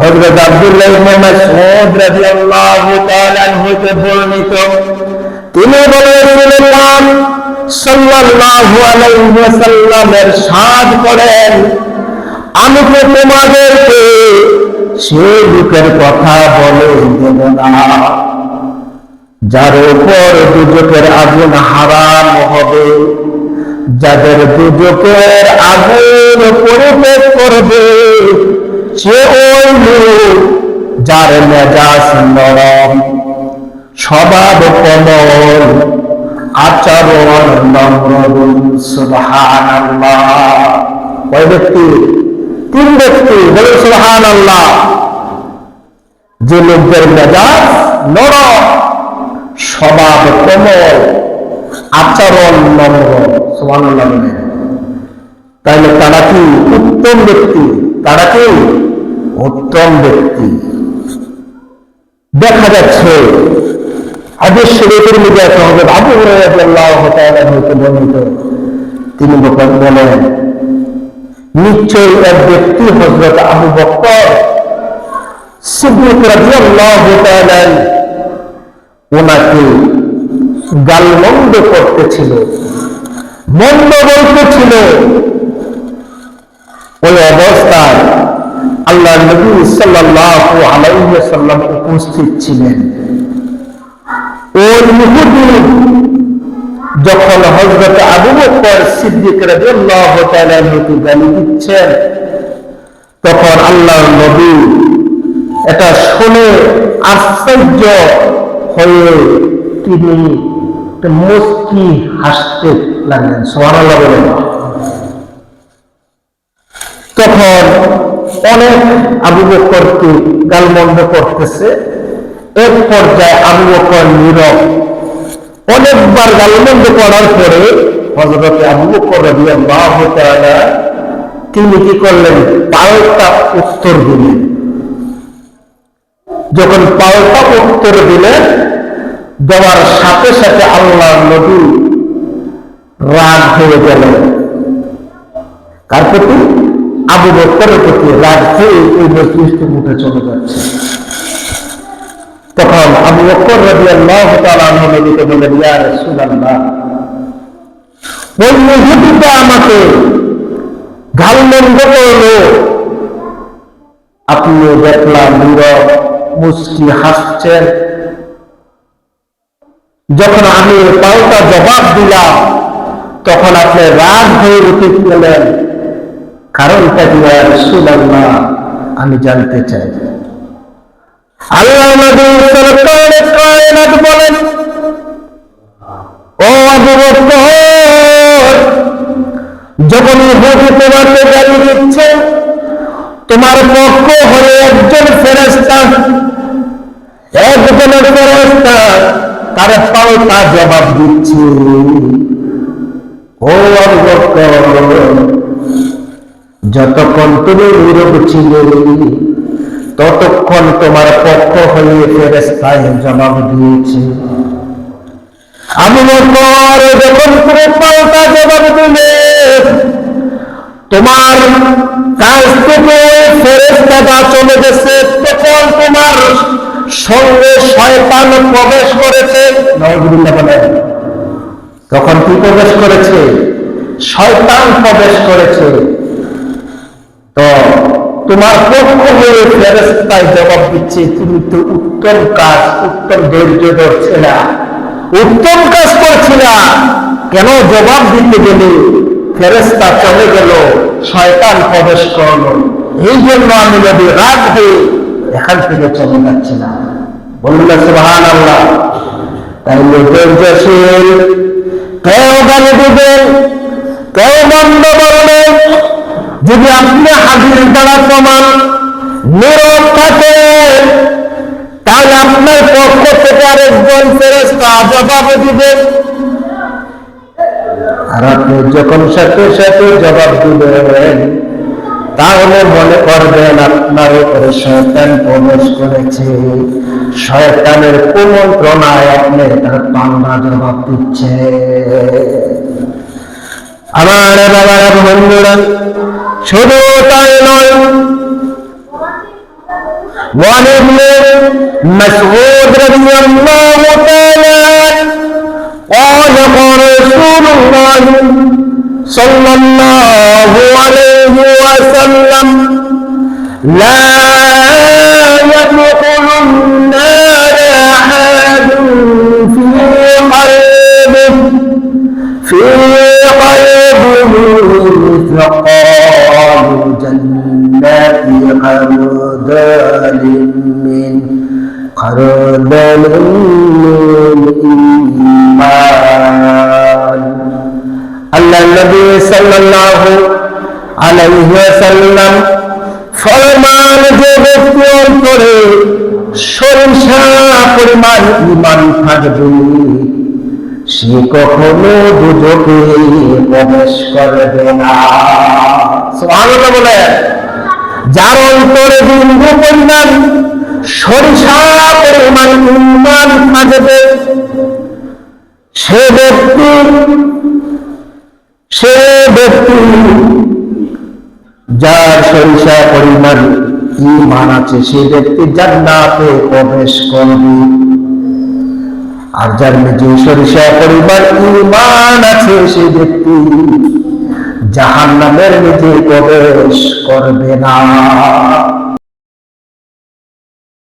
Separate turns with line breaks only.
হযরত আব্দুল্লাহ ইবনে মাসউদ রাদিয়াল্লাহু তাআলা হতে বর্ণিত, তিনি বলেছিলেন সাল্লাল্লাহু আলাইহি ওয়াসাল্লামের ইরশাদ করেন, আমি তো তোমাদেরকে সেই লোকের কথা বলে দেব না যার উপর দুজকের আগুন হারাম হবে, যাদের দুজকের আগুন পরিবেশ করবে সে ওই লোক যার মেজাজ নরম, স্বভাব কোমল, আচরণ নম্র। সুবহানাল্লাহ। কয় ব্যক্তি? তিন ব্যক্তি। বলে সুবহানাল্লাহ। যে লোকদের মেজাজ নরম, স্বভাব কোমল, আচরণ নম্র। সুবহানাল্লাহ। তাহলে তারা কি উত্তম ব্যক্তি? তারা কি উত্তম ব্যক্তি? দেখা যাচ্ছে হাদিস শরীফের মধ্যে একটা হবে, আবু হুরায়রা রাদিয়াল্লাহু তাআলা হতে বর্ণিত, তিনি বলেন, নিশ্চয়ই এক ব্যক্তি হযরত আবু বকর সিদ্দিক রাদিয়াল্লাহু তাআলা ওনাকে গালমন্দ করতেছিল, মন্দ বলতেছিল। ওই অবস্থায় আল্লাহর নবী সাল্লাল্লাহু আলাইহি ওয়াসাল্লাম উপস্থিত ছিলেন। ওই মুহূর্তে যখন হযরত আবু বকর সিদ্দিক রাদিয়াল্লাহু তাআলা গালি দিচ্ছেন, তখন আল্লাহর নবী এটা শুনে আশ্চর্য হয়ে তিনি মুস্কি হাসতে লাগলেন। সুবহানাল্লাহ বলেন। তখন অনেক আবু বকরকে গালমন্দ করতেছে। এক পর্যায়ে আবু বকর নীরব। অনেকবার গালমন্দ করার পরে হযরত আবু বকর রাদিয়াল্লাহু তাআলা তিনি কি করলেন? পাল্টা উত্তর দিলেন। যখন পাল্টা উত্তর দিলেন, দেওয়ার সাথে সাথে আল্লাহর নবী রাগ হয়ে গেলেন। কার প্রতি? আবু বকরের প্রতি রাগ হয়ে ওই মজলিসটি উঠে চলে যাচ্ছে। তখন আবু বকর রাদিয়াল্লাহু তাআলা আনহু নবীকে বললেন, ইয়া রাসূলুল্লাহ, ওই ইহুদিটা আমাকে গালমন্দ করলো, আপনি দেখলাম নীরব মুস্কি হাসছেন। যখন আমি পাল্টা জবাব দিলাম, তখন আপনি রাগ হয়ে উঠে গেলেন। কারণটা কি ইয়া রাসূলুল্লাহ? আমি জানতে চাই। আল্লাহর নবী সরকারে কায়নাত বলেন, ও আবু বকর, যখন ইহুদি তোমাকে গালি দিচ্ছে, তোমার পক্ষ হয়ে একজন ফেরেশতা তার পাল্টা জবাব দিচ্ছে। ও আবু বকর, যতক্ষণ তুমি নীরব ছিলে, ততক্ষণ তোমার পক্ষ হয়ে ফেরেশতায় জবাব দিয়েছে। আবু বকর, যখন তুমি পাল্টা জবাব দিলে, তোমার কাছ থেকে ফেরেশতাটা চলে গেছে, তখন তোমার সঙ্গে শয়তান প্রবেশ করেছে। নাউযুবিল্লাহ বলেন। তখন কি প্রবেশ করেছে? শয়তান প্রবেশ করেছে। তো তোমার পক্ষ হয়ে ফেরেশতায় জবাব দিচ্ছে, তুমি তো উত্তম কাজ, উত্তম ধৈর্য ধরছে না, উত্তম কাজ করছে না, কেন জবাব দিতে গেলে ফেরেশতা চলে গেল, শয়তান প্রবেশ করলো? এই জন্য আমি যদি রাগ হয়ে এখান থেকে চলে যাচ্ছি না। বললেন সুবহানাল্লাহ। তাইলে ধৈর্যশীল, কেউ গালি দিবেন, কেউ মন্দ বলবেন, যদি আপনি হাজির দ্বারা প্রমাণ নীরব থাকেন, তাহলে আপনার পক্ষ থেকে আরেকজন ফেরেশতা জবাব দিবেন। আর আপনি যখন সাথে সাথে জবাব দিবেন, তাহলে মনে করবেন আপনার উপরে শয়তান প্রবেশ করেছে, শয়তানের কুমন্ত্রণায় আপনি তার পাল্টা জবাব দিচ্ছে। আমার বাবারা, বন্ধুরা, শুধু তাই নয়, وعن ابن مسعود رضي الله تعالى قال قال رسول الله صلى الله عليه وسلم لا يدخل النار أحد في قلبه مثقال جنات خردل من إيمان আল্লাহ নবী সাল্লাল্লাহু আলাইহি ওয়াসাল্লাম ফরমান, যে ব্যক্তি অন্তরে সরিষা পরিমাণ ঈমান থাকবে সে কখনো দুজকে প্রবেশ করবে না। সুবহানাল্লাহ বলে, যার অন্তরে বিন্দু পরিমাণ সরিষা পরিমাণ ঈমান থাকবে সে ব্যক্তি যার সরিষা পরিমাণ ঈমান আছে সে ব্যক্তি জান্নাতে প্রবেশ করবে। আর যার নিজে সরিষা পরিমাণ ঈমান আছে সে ব্যক্তি জাহান্নামের মধ্যে প্রবেশ করবে না।